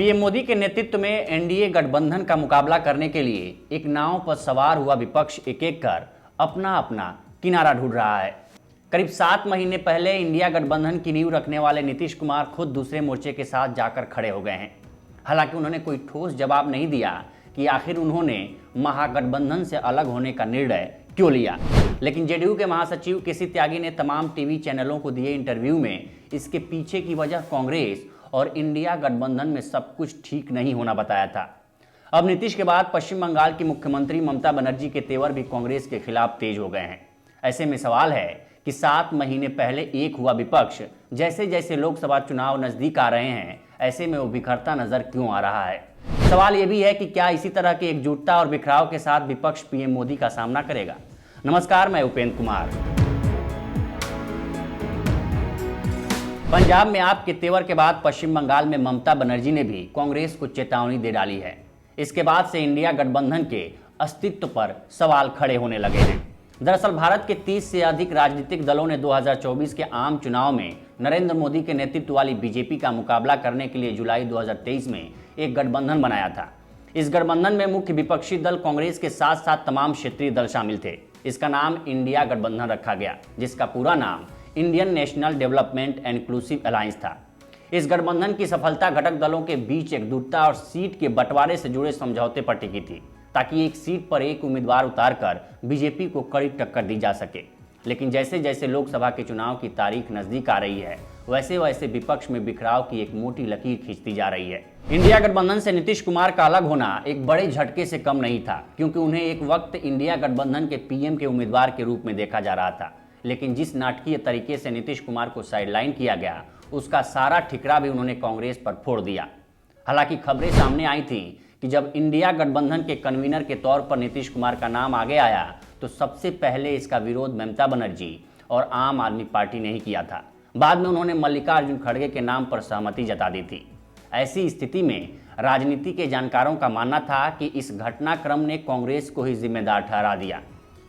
PM Modi के नेतृत्व में एनडीए गठबंधन का मुकाबला करने के लिए एक नाव पर सवार हुआ विपक्ष एक एक कर अपना अपना किनारा ढूंढ रहा है। करीब 7 महीने पहले इंडिया गठबंधन की नींव रखने वाले नीतीश कुमार खुद दूसरे मोर्चे के साथ जाकर खड़े हो गए हैं। हालांकि उन्होंने कोई ठोस जवाब नहीं दिया कि आखिर उन्होंने महागठबंधन से अलग होने का निर्णय क्यों लिया। लेकिन जेडीयू के महासचिव केसी त्यागी ने तमाम टीवी चैनलों को दिए इंटरव्यू में इसके पीछे की वजह कांग्रेस और इंडिया गठबंधन में सब कुछ ठीक नहीं होना बताया था। अब नीतीश के बाद पश्चिम बंगाल की मुख्यमंत्री ममता बनर्जी के तेवर भी कांग्रेस के खिलाफ तेज हो गए हैं। ऐसे में सवाल है कि 7 महीने पहले एक हुआ विपक्ष जैसे जैसे लोकसभा चुनाव नजदीक आ रहे हैं, ऐसे में वो बिखरता नजर क्यों आ रहा है। सवाल यह भी है कि क्या इसी तरह की एकजुटता और बिखराव के साथ विपक्ष पीएम मोदी का सामना करेगा। नमस्कार, मैं उपेंद्र कुमार। पंजाब में आप के तेवर के बाद पश्चिम बंगाल में ममता बनर्जी ने भी कांग्रेस को चेतावनी दे डाली है। इसके बाद से इंडिया गठबंधन के अस्तित्व पर सवाल खड़े होने लगे हैं। दरअसल भारत के 30 से अधिक राजनीतिक दलों ने 2024 के आम चुनाव में नरेंद्र मोदी के नेतृत्व वाली बीजेपी का मुकाबला करने के लिए जुलाई 2023 में एक गठबंधन बनाया था। इस गठबंधन में मुख्य विपक्षी दल कांग्रेस के साथ साथ तमाम क्षेत्रीय दल शामिल थे। इसका नाम इंडिया गठबंधन रखा गया, जिसका पूरा नाम Indian national development and inclusive alliance था। इस गठबंधन की सफलता घटक दलों के बीच एकजुटता और सीट के बंटवारे से जुड़े समझौते पर टिकी थी, ताकि एक सीट पर एक उम्मीदवार उतारकर बीजेपी को कड़ी टक्कर दी जा सके। लेकिन जैसे जैसे लोकसभा के चुनाव की तारीख नजदीक आ रही है, वैसे वैसे विपक्ष में बिखराव की एक मोटी लकीर खींचती जा रही है। इंडिया गठबंधन से नीतीश कुमार का अलग होना एक बड़े झटके से कम नहीं था, क्योंकि उन्हें एक वक्त इंडिया गठबंधन के पीएम के उम्मीदवार के रूप में देखा जा रहा था। लेकिन जिस नाटकीय तरीके से नीतीश कुमार को साइडलाइन किया गया, उसका सारा ठिकरा भी उन्होंने कांग्रेस पर फोड़ दिया। हालांकि खबरें सामने आई थीं कि जब इंडिया गठबंधन के कन्वीनर के तौर पर नीतीश कुमार का नाम आगे आया, तो सबसे पहले इसका विरोध ममता बनर्जी और आम आदमी पार्टी ने ही किया था। बाद में उन्होंने मल्लिकार्जुन खड़गे के नाम पर सहमति जता दी थी। ऐसी स्थिति में राजनीति के जानकारों का मानना था कि इस घटनाक्रम ने कांग्रेस को ही जिम्मेदार ठहरा दिया।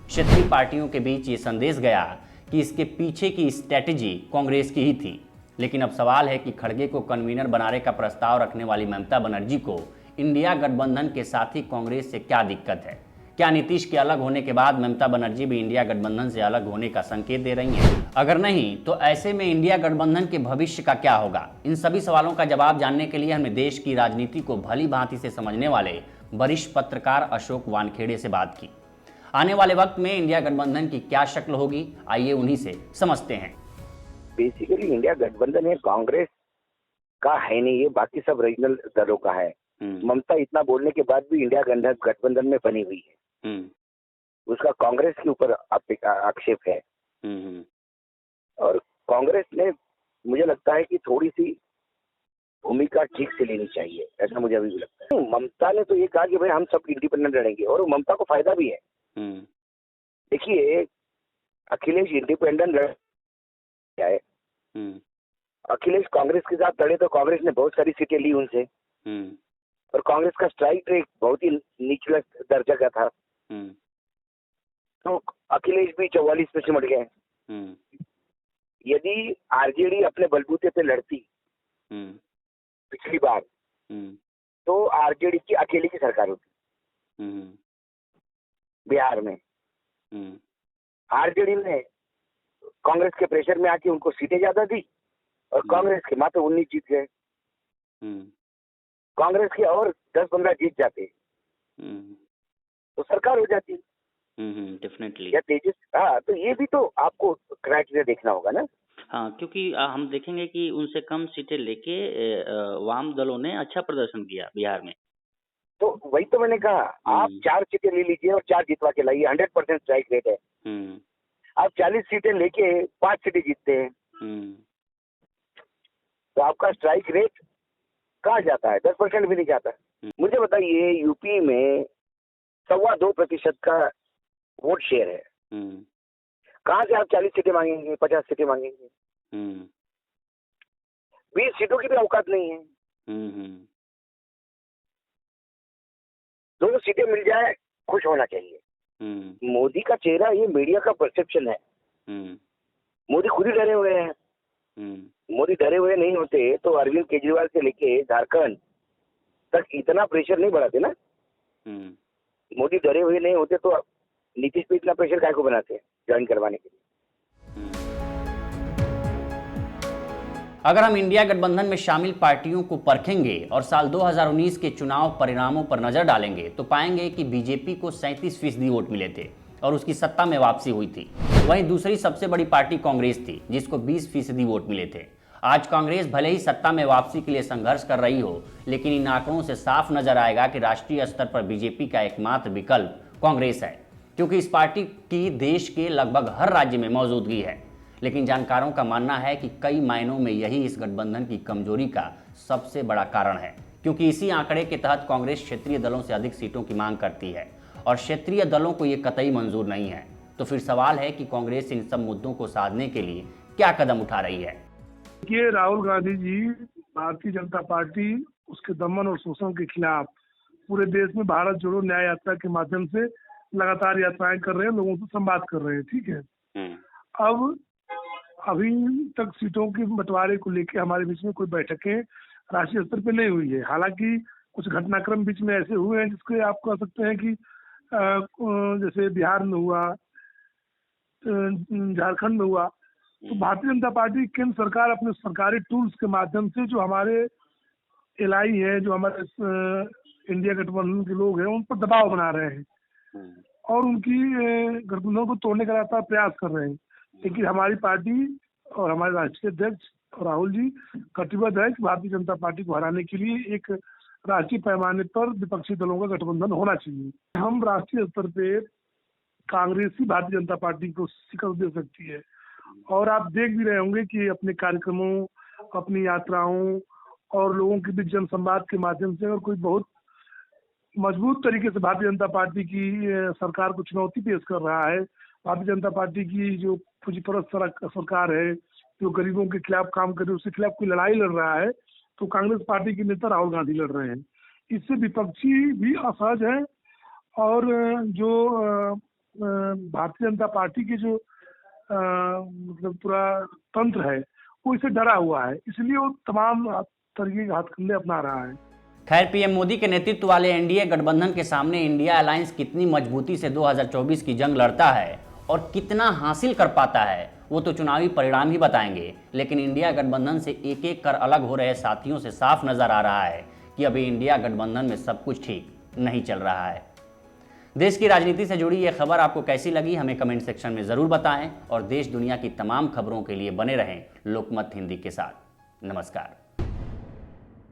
क्षेत्रीय पार्टियों के बीच ये संदेश गया कि इसके पीछे की स्ट्रैटेजी कांग्रेस की ही थी। लेकिन अब सवाल है कि खड़गे को कन्वीनर बनाने का प्रस्ताव रखने वाली ममता बनर्जी को इंडिया गठबंधन के साथ ही कांग्रेस से क्या दिक्कत है। क्या नीतीश के अलग होने के बाद ममता बनर्जी भी इंडिया गठबंधन से अलग होने का संकेत दे रही हैं? अगर नहीं, तो ऐसे में इंडिया गठबंधन के भविष्य का क्या होगा? इन सभी सवालों का जवाब जानने के लिए हमने देश की राजनीति को भली भांति से समझने वाले वरिष्ठ पत्रकार अशोक वानखेड़े से बात की। आने वाले वक्त में इंडिया गठबंधन की क्या शक्ल होगी, आइए उन्हीं से समझते हैं। बेसिकली इंडिया गठबंधन है, कांग्रेस का है नहीं, ये बाकी सब रीजनल दलों का है। ममता इतना बोलने के बाद भी इंडिया गठबंधन में बनी हुई है, उसका कांग्रेस के ऊपर आक्षेप है। और कांग्रेस ने, मुझे लगता है कि थोड़ी सी भूमिका ठीक से लेनी चाहिए, ऐसा मुझे अभी भी लगता है। ममता ने तो ये कहा कि भाई हम सब इंडिपेंडेंट लड़ेंगे, और ममता को फायदा भी है। देखिए, अखिलेश इंडिपेंडेंट है, अखिलेश कांग्रेस के साथ लड़े तो कांग्रेस ने बहुत सारी सीटें ली उनसे, और कांग्रेस का स्ट्राइक रेट बहुत ही निचला दर्जा का था, तो अखिलेश भी 44 पे सिमट गए। यदि आरजेडी अपने बलबूते पे लड़ती पिछली बार, तो आरजेडी की अकेले की सरकार होती बिहार में। आरजेडी ने कांग्रेस के प्रेशर में आके उनको सीटें ज्यादा दी, और कांग्रेस के मात्र 19 जीत गए। कांग्रेस के और 10-15 जीत जाते तो सरकार हो जाती। डेफिनेटली या तेजस, हाँ, तो ये भी तो आपको क्राइटेरिया देखना होगा ना। हाँ, क्योंकि हम देखेंगे कि उनसे कम सीटें लेके वाम दलों ने अच्छा प्रदर्शन किया बिहार में। तो वही तो मैंने कहा, आप 4 सीटें ले लीजिए और 4 जितवा के लाइए, 100% स्ट्राइक रेट है। आप 40 सीटें लेके 5 सीटें जीतते हैं, तो आपका स्ट्राइक रेट कहाँ जाता है? 10% भी नहीं जाता। मुझे बताइए, यूपी में 2.25% का वोट शेयर है, कहाँ से आप 40 सीटें मांगेंगे, 50 सीटें मांगेंगे? 20 सीटों की भी औकात नहीं है। 2 सीटें मिल जाए, खुश होना चाहिए। मोदी का चेहरा, ये मीडिया का परसेप्शन है। मोदी खुद ही डरे हुए हैं। मोदी डरे हुए नहीं होते तो अरविंद केजरीवाल से लेके झारखंड तक इतना प्रेशर नहीं बढ़ाते ना। मोदी डरे हुए नहीं होते तो नीतीश पे इतना प्रेशर काहे को बनाते हैं ज्वाइन करवाने के लिए। अगर हम इंडिया गठबंधन में शामिल पार्टियों को परखेंगे और साल 2019 के चुनाव परिणामों पर नजर डालेंगे तो पाएंगे कि बीजेपी को 37% वोट मिले थे और उसकी सत्ता में वापसी हुई थी। वहीं दूसरी सबसे बड़ी पार्टी कांग्रेस थी जिसको 20% वोट मिले थे। आज कांग्रेस भले ही सत्ता में वापसी के लिए संघर्ष कर रही हो, लेकिन इन आंकड़ों से साफ नजर आएगा कि राष्ट्रीय स्तर पर बीजेपी का एकमात्र विकल्प कांग्रेस है, क्योंकि इस पार्टी की देश के लगभग हर राज्य में मौजूदगी है। लेकिन जानकारों का मानना है कि कई मायनों में यही इस गठबंधन की कमजोरी का सबसे बड़ा कारण है, क्योंकि इसी आंकड़े के तहत कांग्रेस क्षेत्रीय दलों से अधिक सीटों की मांग करती है और क्षेत्रीय दलों को ये कतई मंजूर नहीं है। तो फिर सवाल है कि कांग्रेस इन सब मुद्दों को साधने के लिए क्या कदम उठा रही है। देखिए, राहुल गांधी जी भारतीय जनता पार्टी उसके दमन और शोषण के खिलाफ पूरे देश में भारत जोड़ो न्याय यात्रा के माध्यम से लगातार यात्राएं कर रहे हैं, लोगों से संवाद कर रहे हैं। ठीक है, अब अभी तक सीटों के बंटवारे को लेकर हमारे बीच में कोई बैठकें राष्ट्रीय स्तर पे नहीं हुई है। हालांकि कुछ घटनाक्रम बीच में ऐसे हुए हैं जिसके आप कह सकते हैं कि जैसे बिहार में हुआ, झारखंड में हुआ, तो भारतीय जनता पार्टी केंद्र सरकार अपने सरकारी टूल्स के माध्यम से जो हमारे एलआई है, जो हमारे इंडिया गठबंधन के लोग हैं, उन पर दबाव बना रहे हैं और उनकी गठबंधन को तोड़ने का लगातार प्रयास कर रहे हैं। लेकिन हमारी पार्टी और हमारे राष्ट्रीय अध्यक्ष राहुल जी कटिबद्ध है कि भारतीय जनता पार्टी को हराने के लिए एक राष्ट्रीय पैमाने पर विपक्षी दलों का गठबंधन होना चाहिए। हम राष्ट्रीय स्तर पे कांग्रेस ही भारतीय जनता पार्टी को शिकस्त दे सकती है और आप देख भी रहे होंगे कि अपने कार्यक्रमों, अपनी यात्राओं और लोगों के बीच जनसंवाद के माध्यम से अगर कोई बहुत मजबूत तरीके से भारतीय जनता पार्टी की सरकार को चुनौती पेश कर रहा है, भारतीय जनता पार्टी की जो पूंजीपरस्त सरकार है, जो गरीबों के खिलाफ काम कर रही है, उसके खिलाफ कोई लड़ाई लड़ रहा है, तो कांग्रेस पार्टी के नेता राहुल गांधी लड़ रहे हैं। इससे विपक्षी भी असहज है और जो भारतीय जनता पार्टी की जो मतलब पूरा तंत्र है वो इससे डरा हुआ है, इसलिए वो तमाम तरीके के हथकंडे अपना रहा है। खैर, पीएम मोदी के नेतृत्व वाले एनडीए गठबंधन के सामने इंडिया अलायंस कितनी मजबूती से 2024 की जंग लड़ता है और कितना हासिल कर पाता है वो तो चुनावी परिणाम ही बताएंगे। लेकिन इंडिया गठबंधन से एक एक कर अलग हो रहे साथियों से साफ नजर आ रहा है कि अभी इंडिया गठबंधन में सब कुछ ठीक नहीं चल रहा है। देश की राजनीति से जुड़ी ये खबर आपको कैसी लगी हमें कमेंट सेक्शन में ज़रूर बताएं और देश दुनिया की तमाम खबरों के लिए बने रहें लोकमत हिंदी के साथ। नमस्कार।